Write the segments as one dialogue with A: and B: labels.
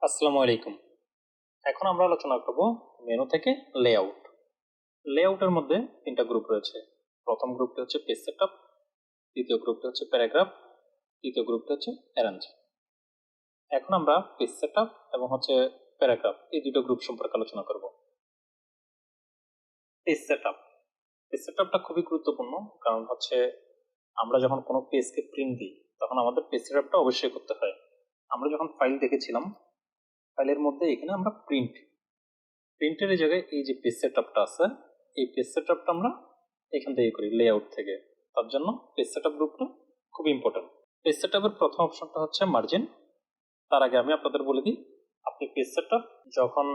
A: আসসালামু আলাইকুম। এখন আমরা আলোচনা করব মেনু থেকে লেআউট। লেআউটের মধ্যে তিনটা গ্রুপ রয়েছে। প্রথম গ্রুপটি হচ্ছে পেজ সেটআপ, দ্বিতীয় গ্রুপটি হচ্ছে প্যারাগ্রাফ, তৃতীয় গ্রুপটি হচ্ছে অ্যারেঞ্জ। এখন আমরা পেজ সেটআপ এবং হচ্ছে প্যারাগ্রাফ এই দুটো গ্রুপ সম্পর্কে আলোচনা করব। পেজ সেটআপ, পেজ সেটআপটা খুবই গুরুত্বপূর্ণ, কারণ হচ্ছে আমরা যখন কোনো পেজকে প্রিন্ট দিই তখন আমাদের পেজ সেটআপটা অবশ্যই করতে হয়। আমরা যখন ফাইল দেখেছিলাম, ফাইলের মধ্যে এখানে আমরা প্রিন্টের এই জায়গায় এই যে পেজ সেটআপটা আছে, এই পেজ সেটআপটা আমরা এখান থেকে করি লেআউট থেকে। তার জন্য পেজ সেটআপ গ্রুপটা খুব ইম্পর্টেন্ট। পেজ সেটআপের প্রথম অপশনটা হচ্ছে মার্জিন। তার আগে আমি আপনাদের বলে দিই, আপনি পেজ সেটআপ যখন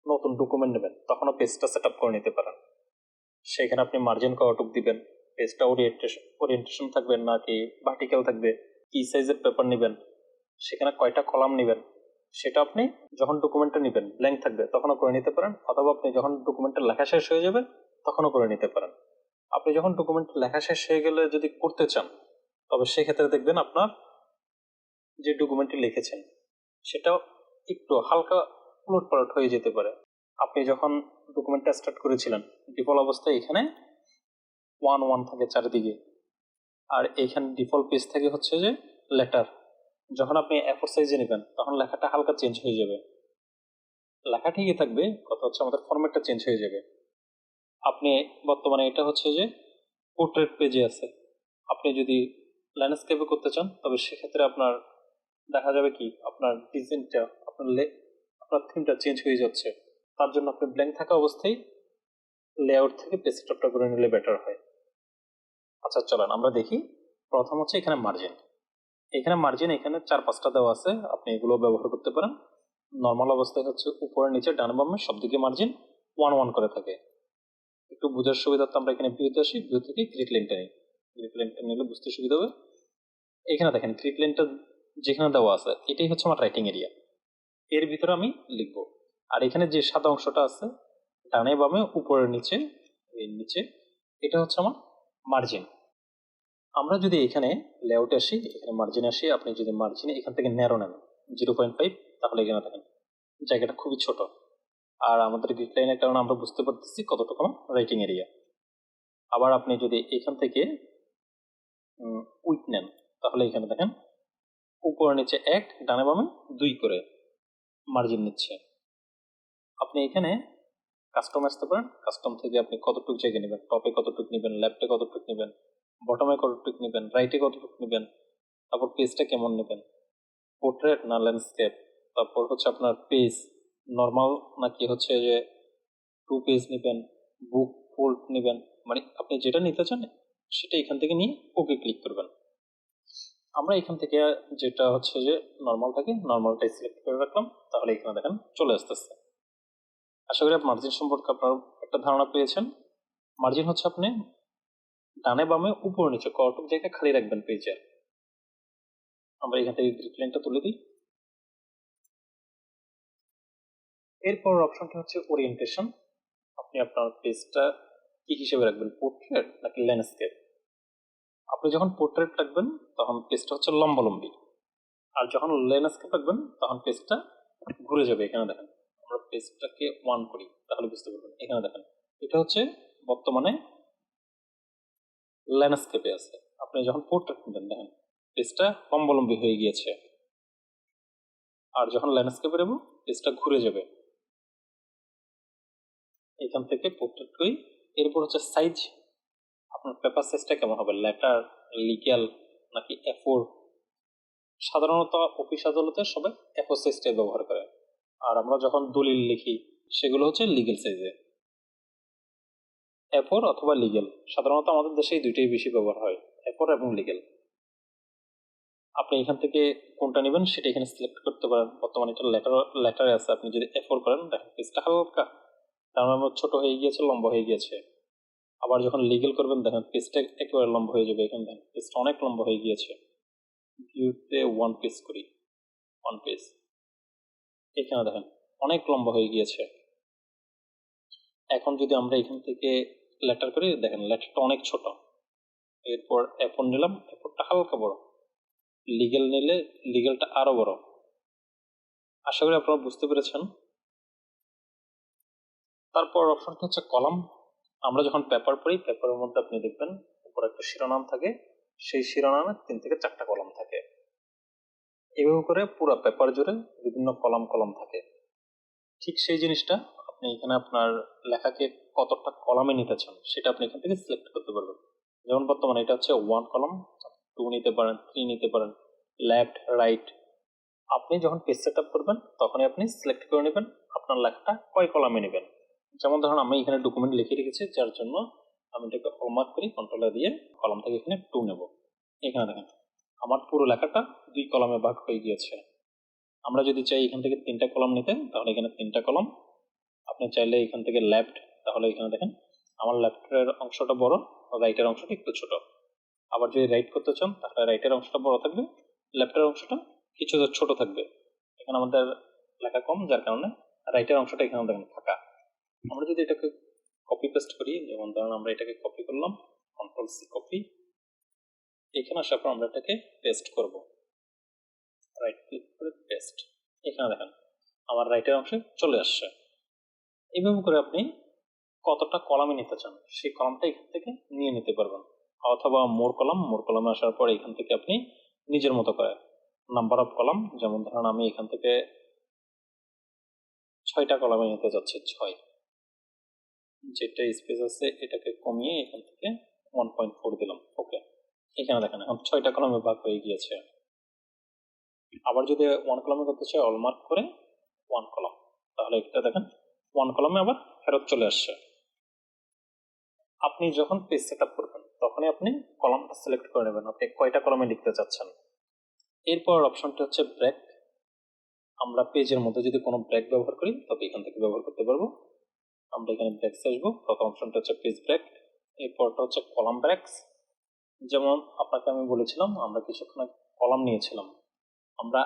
A: নতুন ডকুমেন্ট নেবেন তখনও পেজটা সেটআপ করে নিতে পারেন। সেখানে আপনি মার্জিন কতটুকু দিবেন, পেজটা ওরিয়েন্টেশন থাকবে নাকি ভার্টিক্যাল থাকবে, কি সাইজের পেপার নেবেন, সেখানে কয়টা কলাম নেবেন, সেটা আপনি যখন ডকুমেন্টটা নেবেন ব্ল্যাঙ্ক থাকবে তখনও করে নিতে পারেন, অথবা আপনি যখন ডকুমেন্টের লেখা শেষ হয়ে যাবে তখনও করে নিতে পারেন। আপনি যখন ডকুমেন্ট লেখা শেষ হয়ে গেলে যদি করতে চান, তবে সেক্ষেত্রে দেখবেন আপনার যে ডকুমেন্টটি লিখেছেন সেটাও একটু হালকা উলটপালট হয়ে যেতে পারে। আপনি যখন ডকুমেন্টটা স্টার্ট করেছিলেন ডিফল্ট অবস্থায় এখানে 1 থাকে চারিদিকে, আর এইখানে ডিফল্ট পেজ থেকে হচ্ছে যে লেটার। যখন আপনি A4 সাইজে নেবেন তখন লেখাটা হালকা চেঞ্জ হয়ে যাবে। লেখা ঠিকই থাকবে, কথা হচ্ছে আমাদের ফরম্যাটটা চেঞ্জ হয়ে যাবে। আপনি বর্তমানে এটা হচ্ছে যে পোর্ট্রেট পেজে আছে, আপনি যদি ল্যান্ডস্কেপে করতে চান তবে সেক্ষেত্রে আপনার দেখা যাবে কি আপনার ডিজাইনটা আপনার থিমটা চেঞ্জ হয়ে যাচ্ছে। তার জন্য আপনি ব্ল্যাঙ্ক থাকা অবস্থায় লেআউট থেকে পেজ সেটআপটা করে নিলে বেটার হয়। আচ্ছা চলেন আমরা দেখি। প্রথম হচ্ছে এখানে মার্জিন। এখানে 4-5টা দেওয়া আছে, আপনি এগুলো ব্যবহার করতে পারেন। নর্মাল অবস্থায় হচ্ছে উপরে নিচে ডান বামে সব দিকে মার্জিন 1 করে থাকে। একটু বোঝার সুবিধার্থে আমরা এখানে ভিউতে আসি, ভিউ থেকে গ্রিড লাইনটা নিই। গ্রিড লাইনটা নিলে বুঝতে সুবিধা হবে। এখানে দেখেন গ্রিড লাইনটা যেখানে দেওয়া আছে এটাই হচ্ছে আমার রাইটিং এরিয়া, এর ভিতরে আমি লিখবো। আর এখানে যে সাদা অংশটা আছে ডানে বামে উপরে নিচে এর নিচে, এটা হচ্ছে আমার মার্জিন। আমরা যদি এখানে লেআউটে আসি, এখানে মার্জিন আসি, আপনি যদি মার্জিনে এখান থেকে ন্যারো নেন 0.5, তাহলে এখানে দেখেন জায়গাটা খুবই ছোট। আর আমাদের গ্রিড লাইনের কারণে আমরা বুঝতে পারতেছি কতটুকু রাইটিং এরিয়া। আবার আপনি যদি এখান থেকে উইথ নেন তাহলে এখানে দেখেন উপরে নিচে 1, ডানে বামে 2 করে মার্জিন নিচ্ছে। আপনি এখানে কাস্টম আসতে পারেন, কাস্টম থেকে আপনি কতটুকু জায়গা নেবেন, টপে কতটুকু নেবেন, লেফটে কতটুকু নেবেন, বটমে কতটুকু নেবেন, রাইটে কতটুকু নেবেন, তারপর পেজটা কেমন নেবেন, পোর্ট্রেট না ল্যান্ডস্কেপ, তারপর হচ্ছে আপনার পেজ নর্মাল নাকি হচ্ছে যে 2 পেজ নেবেন, বুক ফোল্ড নেবেন, মানে আপনি যেটা নিতে চান সেটা এখান থেকে নিয়ে ওকে ক্লিক করবেন। আমরা এখান থেকে যেটা হচ্ছে যে নর্মাল থাকে নর্মালটাই সিলেক্ট করে রাখলাম, তাহলে এখানে দেখেন চলে আসতেছে। আশা করি মার্জিন সম্পর্কে আপনার একটা ধারণা পেয়েছেন। মার্জিন হচ্ছে আপনি ডানে বামে উপর নিচে কতটুকু জায়গা খালি রাখবেন পেজে। আমরা এখান থেকে গ্রিড লাইনটা তুলে দিই। এরপর অপশনটা হচ্ছে ওরিয়েন্টেশন। আপনি আপনার পেজটা কি হিসেবে রাখবেন, পোর্ট্রেট নাকি ল্যান্ডস্কেপ। আপনি যখন পোর্ট্রেট রাখবেন তখন পেজটা হচ্ছে লম্বালম্বি, আর যখন ল্যান্ডস্কেপ রাখবেন তখন পেজটা ঘুরে যাবে। এখানে দেখেন আমরা পেজটাকে 1 করি তাহলে বুঝতে পারবেন। এখানে দেখেন এটা হচ্ছে বর্তমানে ল্যান্ডস্কেপে আছে। আপনি যখন পোর্ট্রেট নেবেন দেখেন পেজটা লম্বালম্বি হয়ে গিয়েছে, আর যখন ল্যান্ডস্কেপে নেব পেজটা ঘুরে যাবে। এখান থেকে পোর্ট্রেট করি। এরপর হচ্ছে সাইজ, আপনার পেপার সাইজটা কেমন হবে, লেটার, লিগ্যাল নাকি A4। সাধারণত অফিস আদালতে সবাই A4 সাইজটাই ব্যবহার করে, আর আমরা যখন দলিল লিখি সেগুলো হচ্ছে লিগ্যাল সাইজে। A4 অথবা লিগ্যাল, সাধারণত আমাদের দেশে এই দুইটাই বেশি ব্যবহার হয়, A4 এবং লিগ্যাল। আপনি এখান থেকে কোনটা নেবেন সেটা এখানে সিলেক্ট করতে পারেন। বর্তমানে এটা লেটারে আছে, আপনি যদি A4 করেন দেখেন পেজটা হালকা তার মানে ছোট হয়ে গিয়েছে, লম্বা হয়ে গিয়েছে। আবার যখন লিগ্যাল করবেন দেখেন পেজটা একেবারে লম্বা হয়ে যাবে। এখানে দেখেন পেজটা অনেক লম্বা হয়ে গিয়েছে। ভিউতে 1 পেজ করি, 1 পেজ, এখানে দেখেন অনেক লম্বা হয়ে গিয়েছে। এখন যদি আমরা এখান থেকে লেটার করি দেখেন লেটারটা অনেক ছোট। এরপর A4 নিলাম, A4টা হালকা বড়। লিগ্যাল নিলে লিগ্যালটা আরো বড়। আশা করি আপনারা বুঝতে পেরেছেন। তারপর অপশনটা হচ্ছে কলাম। আমরা যখন পেপার পড়ি, পেপারের মধ্যে আপনি দেখবেন উপরে একটা শিরোনাম থাকে, সেই শিরোনামে 3 থেকে 4টা কলাম থাকে। এভাবে করে পুরো পেপার জুড়ে বিভিন্ন কলাম কলাম থাকে। ঠিক সেই জিনিসটা আপনি এখানে আপনার লেখাকে কতটা কলামে নিতে চান সেটা আপনি এখান থেকে সিলেক্ট করতে পারবেন। যেমন বর্তমানে এটা হচ্ছে 1 কলাম, 2 নিতে পারেন, 3 নিতে পারেন, লেফট রাইট। আপনি যখন পেজ সেট আপ করবেন তখনই আপনি সিলেক্ট করে নেবেন আপনার লেখাটা কয় কলামে নেবেন। যেমন ধরুন আমি এখানে ডকুমেন্ট লিখে রেখেছি, যার জন্য আমি এটাকে হলমার্ক করি, কন্ট্রোলার দিয়ে কলাম থেকে এখানে 2 নেব। এখানে দেখেন আমার পুরো লেখাটা 2 কলামে ভাগ হয়ে গিয়েছে। আমরা যদি চাই এখান থেকে 3টা কলাম নিতে, তাহলে এখানে 3টা কলাম। আপনি চাইলে এখান থেকে লেফট, তাহলে এখানে দেখেন আমার লেফটের অংশটা বড়, রাইটের অংশটা একটু ছোট। আবার যদি রাইট করতে চান তাহলে রাইটের অংশটা বড় থাকবে, লেফটের অংশটা কিছু ছোট থাকবে। এখানে আমাদের লেখা কম, যার কারণে রাইটের অংশটা এখানে দেখেন ফাঁকা। আমরা যদি এটাকে কপি পেস্ট করি, যেমন ধরুন আমরা এটাকে কপি করলাম, কন্ট্রোল সি কপি, এখানে আসার পর আমরা এটাকে পেস্ট করব, রাইট ক্লিক করে পেস্ট। এখানে দেখেন আমার রাইটের অংশে চলে আসছে। এইভাবে করে আপনি কতটা কলামে নিতে চান সেই কলামটা এখান থেকে নিয়ে নিতে পারবেন, অথবা মোর কলাম, মোর কলামে আসার পর এখান থেকে আপনি নিজের মতো করে নাম্বার অফ কলাম, যেমন ধরুন আমি এখান থেকে 6টা কলামে নিতে যাচ্ছি, 6, যেটা স্পেস আছে এটাকে কমিয়ে এখান থেকে 1.4 দিলাম, ওকে। এখানে দেখেন এখন 6টা কলামে ভাগ হয়ে গিয়েছে। আবার যদি 1 কলামে করতে চাই, অল মার্ক করে 1 কলাম, তাহলে এটা দেখেন 1 কলামে আবার ফেরত চলে আসছে। আপনি যখন পেজ সেট আপ করবেন তখনই আপনি কলামটা সিলেক্ট করে নেবেন আপনি কয়টা কলামে লিখতে চাচ্ছেন। এরপর অপশনটা হচ্ছে ব্রেক। আমরা পেজের মধ্যে যদি কোনো ব্রেক ব্যবহার করি তবে এখান থেকে ব্যবহার করতে পারবো। আমরা এখানে ব্রেকস আসবো। প্রথম অপশনটা হচ্ছে পেজ ব্রেক, এরপরটা হচ্ছে কলাম ব্রেকস। যেমন আপনাকে আমি বলেছিলাম আমরা কিছুক্ষণ কলাম নিয়েছিলাম, আমরা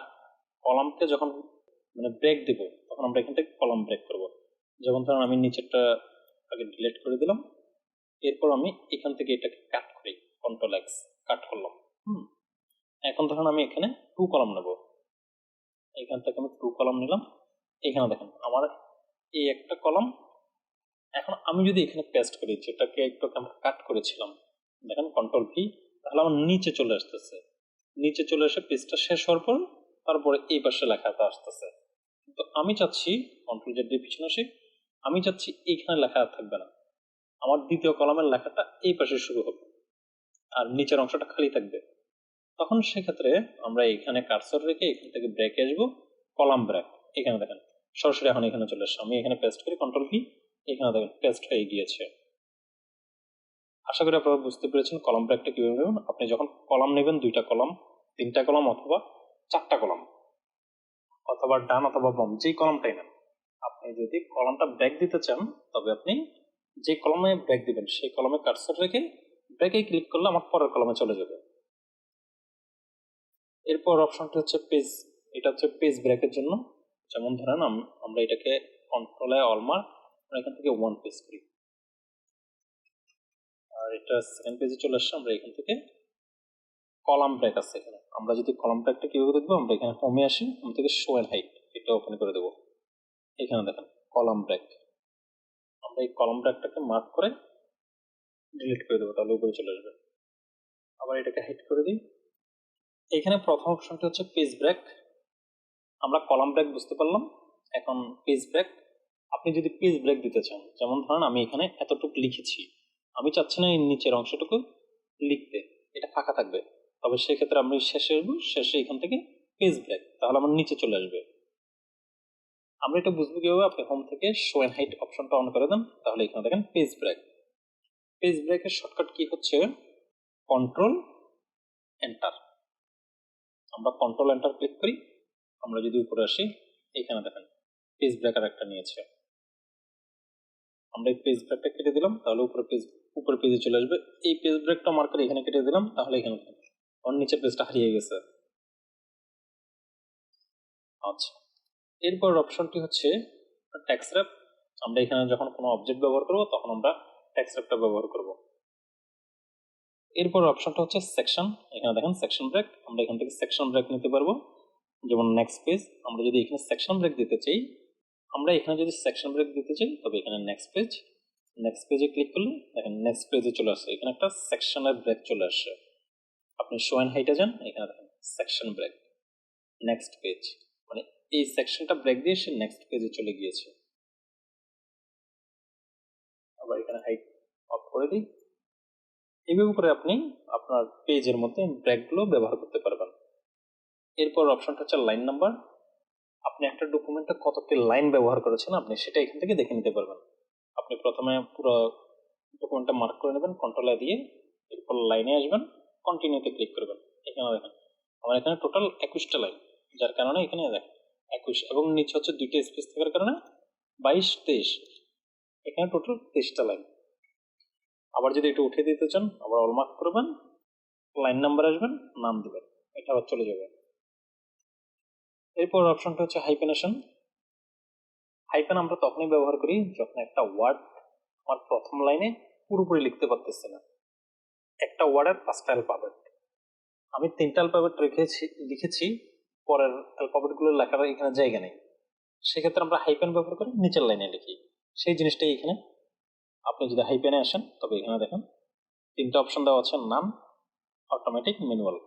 A: কলামকে যখন ব্রেক দিব তখন আমরা এখান থেকে কলাম ব্রেক করব। যেমন ধরুন আমি নিচেরটা আগে ডিলিট করে দিলাম, এরপর আমি এখান থেকে এটাকে কাট করি, কন্ট্রোল এক্স, কাট করলাম। এখন ধরুন আমি এখানে 2 কলাম নেব, এখান থেকে আমি 2 কলাম নিলাম। এখানে দেখেন আমার এই একটা কলাম। এখন আমি যদি এখানে পেস্ট করি, যেটাকে একটু আমরা কাট করেছিলাম, দেখেন কন্ট্রোল ভি, তাহলে আমার নিচে চলে আসতেছে। নিচে চলে এসে পেজটা শেষ হওয়ার পর তারপরে এই পাশে লেখাটা আসতেছে। তো আমি চাচ্ছি কন্ট্রোল জেড দিয়ে পিছনে আসি, আমি চাচ্ছি এইখানে লেখা থাকবে না, আমার দ্বিতীয় কলামের লেখাটা এই পাশে শুরু হবে আর নিচের অংশটা খালি থাকবে। তখন সেক্ষেত্রে আমরা এখানে কার্সর রেখে এখান থেকে ব্রেকে আসবো, কলাম ব্রেক। এখানে দেখেন সরাসরি এখন এখানে চলে আসছে। আমি এখানে পেস্ট করি, কন্ট্রোল ভি, এখানে দেখেন পেস্ট হয়ে গিয়েছে। আশা করি আপনারা বুঝতে পেরেছেন কলাম ব্রেকটা কিভাবে নেবেন। আপনি যখন কলাম নেবেন 2টা কলাম, 3টা কলাম অথবা 4টা কলাম, অথবা ডান অথবা বাম, যেই কলামটাই নেন, আপনি যদি কলামটা ব্রেক দিতে চান তবে আপনি যে কলমে ব্রেক দিবেন সেই কলমে কার্সর রেখে ব্রেকে ক্লিক করলে আমার পরের কলমে চলে যাবে। এরপর অপশনটি হচ্ছে পেজ, এটা হচ্ছে পেজ ব্রেকের জন্য। যেমন ধরেন আমরা এটাকে কন্ট্রোলে অলমার্ক, এখান থেকে 1 পেজ করি, আর এটা সেকেন্ড পেজে চলে আসছে। আমরা এখান থেকে কলাম ব্রেক আছে এখানে, আমরা যদি কলাম ব্রেকটা কিভাবে দেখবো, আমরা এখানে হোমে আসি, হোম থেকে শো এন্ড হাইড এটা ওপেন করে দেবো। এখানে দেখেন কলাম ব্রেক, আমরা এই কলাম ব্রেকটাকে মার্ক করে ডিলিট করে দেবো, তাহলে উপরে চলে আসবে। আবার এটাকে হাইড করে দিই। এখানে প্রথম অপশনটি হচ্ছে পেজ ব্রেক। আমরা কলাম ব্রেক বুঝতে পারলাম, এখন পেজ ব্রেক। আপনি যদি পেজ ব্রেক দিতে চান, যেমন ধরেন আমি এখানে এতটুকু লিখেছি, আমি চাচ্ছি না এই নিচের অংশটুকু লিখতে, এটা ফাঁকা থাকবে, তবে সেক্ষেত্রে আমি শেষে আসবো, শেষে এখান থেকে পেজ ব্রেক, তাহলে আমার নিচে চলে আসবে। আমরা এটা বুঝবো কিভাবে, আপনি হোম থেকে শো এন্ড হাইড অপশনটা অন করে দেন, তাহলে এখানে দেখেন পেজ ব্রেক। পেজ ব্রেকের শর্টকাট কি হচ্ছে কন্ট্রোল এন্টার। আমরা কন্ট্রোল এন্টার ক্লিক করি, আমরা যদি উপরে আসি এখানে দেখেন পেজ ব্রেকার একটা নিয়েছে। আমরা এই পেজ ব্রেকটা কেটে দিলাম, তাহলে উপরে পেজে চলে আসবে। এই পেজ ব্রেকটা মার্ক করে এখানে কেটে দিলাম, তাহলে এখানে ওর নিচের পেজটা হারিয়ে গেছে। আচ্ছা, এরপর অপশনটি হচ্ছে টেক্সট র্যাপ। আমরা এখানে যখন কোনো অবজেক্ট ব্যবহার করব তখন আমরা টেক্সট র্যাপটা ব্যবহার করব। এরপর অপশনটা হচ্ছে সেকশন। এখানে দেখেন সেকশন ব্রেক, আমরা এখান থেকে সেকশন ব্রেক নিতে পারবো। যেমন নেক্সট পেজ, আমরা যদি এখানে সেকশন ব্রেক দিতে চাই, তবে এখানে নেক্সট পেজে ক্লিক করলে দেখেন নেক্সট পেজে চলে আসছে, এখানে একটা সেকশনের ব্রেক চলে আসছে। আপনি শো এন্ড হাইটে যান, এখানে দেখেন সেকশন ব্রেক, নেক্সট পেজ, মানে এই সেকশনটা ব্রেক দিয়ে সে নেক্সট পেজে চলে গিয়েছে। আবার এখানে হাইট অফ করে দিই। এইভাবে করে আপনি আপনার পেজের মধ্যে ব্রেকগুলো ব্যবহার করতে পারবেন। এরপর অপশনটা হচ্ছে লাইন নাম্বার। আপনি একটা ডকুমেন্টে কতটি লাইন ব্যবহার করেছেন আপনি সেটা এখান থেকে দেখে নিতে পারবেন। আপনি প্রথমে পুরো ডকুমেন্টটা মার্ক করে নেবেন কন্ট্রোল দিয়ে, এরপর লাইনে আসবেন, কন্টিনিউতে ক্লিক করবেন। এখানে দেখেন আমার এখানে টোটাল 21টা লাইন, যার কারণে এখানে দেখেন 21 এবং নিচে হচ্ছে 2টা স্পেস থাকার কারণে 22, 23, এখানে টোটাল 23টা লাইন। আবার যদি এটা উঠিয়ে দিতে চান আবার অল মার্ক করবেন, লাইন নাম্বার আসবেন, নাম দিবেন, এটা আবার চলে যাবে। এরপর অপশনটা হচ্ছে হাইপেনেশন। হাইপেন আমরা তখনই ব্যবহার করি যখন একটা ওয়ার্ড আমার প্রথম লাইনে পুরোপুরি লিখতে পারতেছে না। একটা ওয়ার্ডের 5টা অ্যালফাবেট, আমি 3টা অ্যালফাবেট লিখেছি, পরের অ্যালফাবেট গুলো লেখার এখানে জায়গা নেই, সেক্ষেত্রে আমরা হাইপেন ব্যবহার করে নিচের লাইনে লিখি। সেই জিনিসটাই এখানে আপনি যদি হাইপেনে আসেন তবে এখানে দেখেন 3টা অপশন দেওয়া আছে, নাম, অটোমেটিক, ম্যানুয়াল।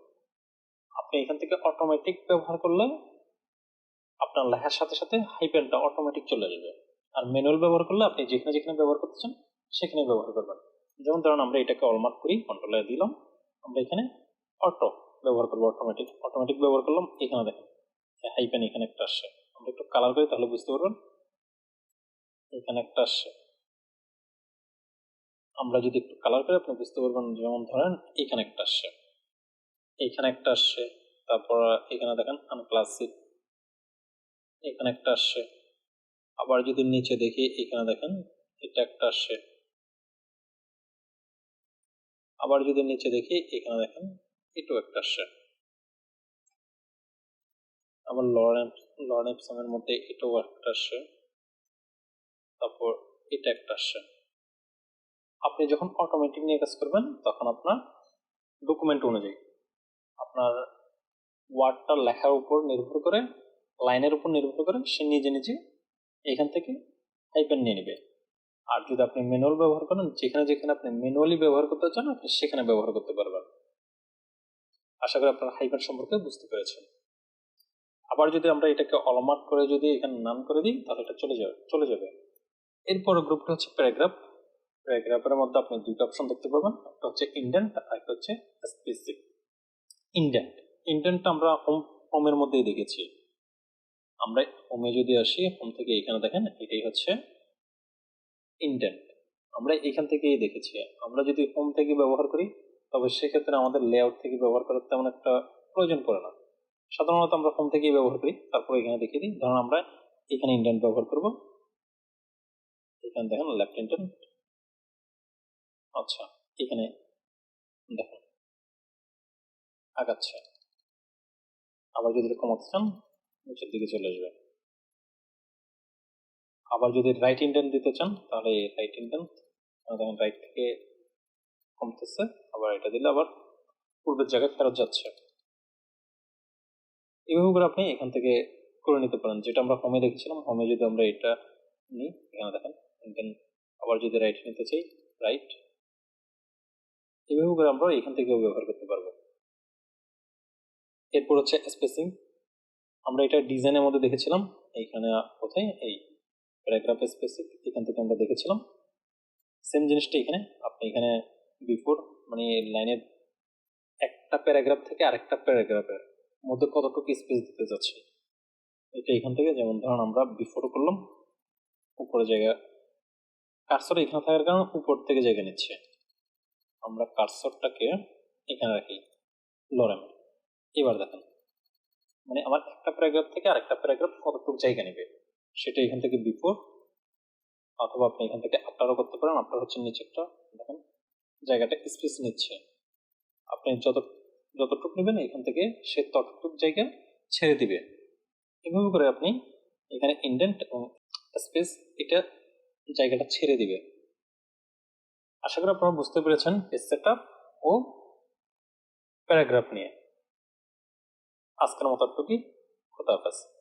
A: আপনি এখান থেকে অটোমেটিক ব্যবহার করলে আপনার লেখার সাথে সাথে হাইপেনটা অটোমেটিক চলে যাবে, আর ম্যানুয়াল ব্যবহার করলে আপনি যেখানে যেখানে ব্যবহার করতে চান সেখানে ব্যবহার করবেন। যেমন ধরুন আমরা এটাকে অলমার্ক করি, কন্ট্রোল দিলাম, আমরা এখানে অটো ব্যবহার করবো, অটোমেটিক ব্যবহার করলাম। এখানে দেখেন হাইপেন এখানে একটা আসছে, আমরা একটু কালার করি তাহলে বুঝতে পারবেন, এখানে একটা আসছে। আমরা যদি একটু কালার করি আপনি বুঝতে পারবেন, যেমন ধরেন এখানে একটা আসছে, এখানে একটা আসছে, তারপর এখানে দেখেন আনক্লাসিক, এখানে একটা আসছে। আবার যদি নিচে দেখি এখানে দেখেন এটা একটা আসছে, আবার যদি নিচে দেখি এখানে দেখেন এটাও একটা আসছে। আবার লরেন্সের মধ্যে এটাও একটা আসছে, তারপর এটা একটা আসছে। আপনি যখন অটোমেটিক নিয়ে কাজ করবেন তখন আপনার ডকুমেন্ট অনুযায়ী আপনার ওয়ার্ডটা লেখার উপর নির্ভর করে, লাইনের উপর নির্ভর করে সে নিজে নিজে এখান থেকে হাইপেন নিয়ে নেবে। আর যদি আপনি ম্যানুয়াল ব্যবহার করেন, যেখানে যেখানে আপনি ম্যানুয়ালি ব্যবহার করতে চান আপনি সেখানে ব্যবহার করতে পারবেন। আশা করি আপনারা হাইপেন সম্পর্কে বুঝতে পেরেছেন। আবার যদি আমরা এটাকে অলমার্ক করে যদি এখানে নাম করে দিই তাহলে এটা চলে যাবে। এরপর গ্রুপটা হচ্ছে প্যারাগ্রাফ। প্যারাগ্রাফের মধ্যে আপনি 2টা অপশন দেখতে পাবেন, একটা হচ্ছে ইন্ডেন্ট আর একটা হচ্ছে স্পেসিফিক। ইন্ডেন্টটা আমরা হোমের মধ্যেই দেখেছি। আমরা হোমে যদি আসি, হোম থেকে এখানে দেখেন এটাই হচ্ছে ইন্ডেন্ট, আমরা এখান থেকেই দেখেছি। আমরা যদি হোম থেকে ব্যবহার করি তবে সেক্ষেত্রে আমাদের লেআউট থেকে ব্যবহার করার তেমন একটা প্রয়োজন পড়ে না, সাধারণত আমরা হোম থেকেই ব্যবহার করি। তারপর এখানে দেখিয়ে দিই, ধরুন আমরা এখানে ইন্ডেন্ট ব্যবহার করব, এখানে দেখেন লেফট ইন্ডেন্ট, আচ্ছা এখানে দেখেন আগাচ্ছে। আবার যদি কমাতে চান নিচের দিকে চলে আসবে। আবার যদি রাইট ইন্ডেন্ট দিতে চান তাহলে রাইট ইন্ডেন্ট, দেখেন রাইট থেকে কমতেছে, আবার এটা দিলে আবার পূর্বের জায়গায় ফেরত যাচ্ছে। এইভাবে করে আপনি এখান থেকে করে নিতে পারেন, যেটা আমরা হোমে দেখেছিলাম। হোমে যদি আমরা এটা নিই, এখানে দেখেন ইন্ডেন্ট, আবার যদি রাইট নিতে চাই রাইট, এইভাবে করে আমরা এখান থেকেও ব্যবহার করতে পারবো। এরপর হচ্ছে স্পেসিং। আমরা এটা ডিজাইনের মধ্যে দেখেছিলাম, এইখানে কোথায় এই প্যারাগ্রাফ স্পেসিং, এখান থেকে আমরা দেখেছিলাম সেম জিনিসটা এখানে। আপনি এখানে বিফোর মানে লাইনের একটা প্যারাগ্রাফ থেকে আরেকটা প্যারাগ্রাফের মধ্যে কতটুকু স্পেস দিতে যাচ্ছে এটা এখান থেকে, যেমন ধরুন আমরা বিফোর করলাম, উপরে জায়গা, কার্সর এখানে থাকার কারণে উপর থেকে জায়গা নিচ্ছে, আমরা কার্সরটাকে এখানে রাখি লরেম। এবার দেখেন মানে আমার একটা প্যারাগ্রাফ থেকে আরেকটা প্যারাগ্রাফ কতটুকু জায়গা নেবে সেটা এখান থেকে বিফোর, অথবা আপনি এখান থেকে আফটারও করতে পারেন। আফটার হচ্ছে নিচেরটা, দেখেন জায়গাটা স্পেস নিচ্ছে, আপনি যতটুকু নেবেন এখান থেকে সে ততটুকু জায়গা ছেড়ে দিবে। এভাবে করে আপনি এখানে ইন্ডেন্ট এবং স্পেস এটা জায়গাটা ছেড়ে দিবে। আশা করি আপনারা বুঝতে পেরেছেন পেজ সেটআপ ও প্যারাগ্রাফ নিয়ে। আজকের মতো এতটুকুই। খোদা হাফেজ।